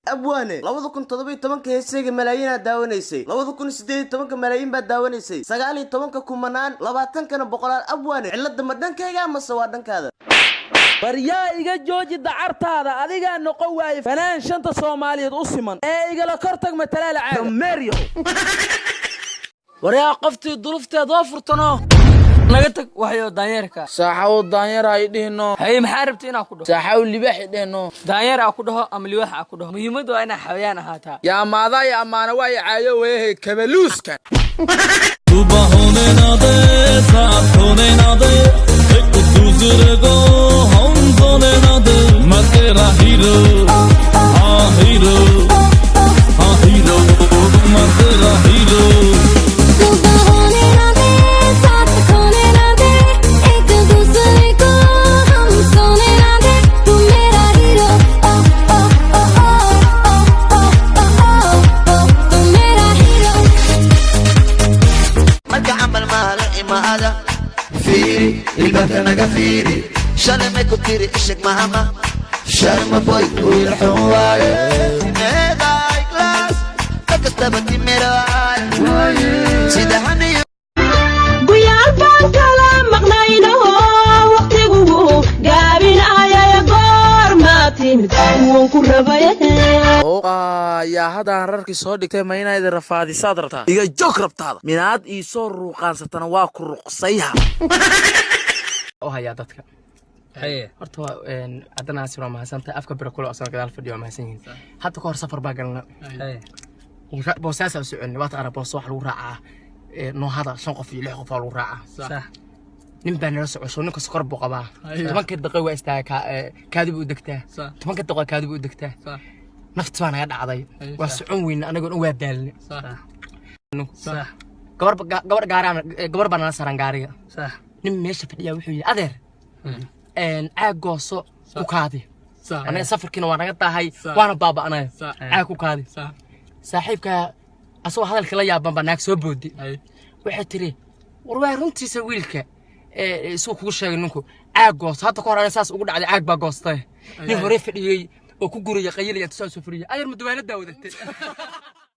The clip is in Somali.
أبواني لو كنت تضبي تمنك هسيج ملايين داونيسي لو كنت سديد تمنك ملايين بعد داونيسي سجالي تمنك كمنان لبعتن كان بقولان أبواني على دمدن كيجا مسوادن كذا بريا إيجا جوجي دعرت هذا أديجا نقوى فلان شنطة صومالية أصيمن إيجا لكرتك مثلا عاد ماريو وريا قفتي ظروفتي ضافر تنو نقتك وحيو دانيركا ساحو دانير هيدينو هي محاربتي انا كدو ساحو لباح يدينو دانير اكدو ام لباح اكدو مهمدو انا حويان هاتا يا مادا يا امانه واي عايو ويه كبلوسكا توبا होने ना दे साथ होने ना दे एक दूसरे को हम होने ना दे मैं तेरा हीरो हां हीरो मैं तेरा हीरो فيري البكنا كفيري شرم كتير إشك مهما شرم بوي والحواري ميدا كلاس تكستبتي ميراي سيدهني قويا الفانكلا مغنينه وقتقوه قابين آيا يقار ماتين وانكو ربايه يا هذا رركي صديق ما ينادي رفادي صدرتها إيجا جوك ربطها مناد يسور روقان ستنواك الرقصيها هيا دتك هي horta adana asiro ma hasanta afka biro kula asoo gadaal fadhiyo ma hasan hadda ka hor safar baa galna boosaas oo socon waad arag boos wax lagu raacaa noo hada 5 qof iyo 6 qof lagu raacaa sax nin baan la socosho ninka sokor buu qabaa 10 daqiiqo waa istaaga kaadib u degtaa 10 daqiiqo kaadib u degtaa nafta baan naga dhacday waa socon weyn anagoon waa daalne sax gabar baan la saran gaariga sax nin meesha fadhiya wuxuu yiri adeer caag gooso ku kaadi ana safarkiina waa naga tahay waana baaba'anay caag ku kaadi saaxiibka asoo hadalka la yaaban banaag soo boodi waxay tiri war waa runtiisa wiilka soo kugu sheegay ninku caag gooso hadda ka hor ana saas ugu dhacday caag baa goostay nin hore fadhiyay oo ku guriga qayliya tusoo soo furiyay adeer mudwaanada wadatay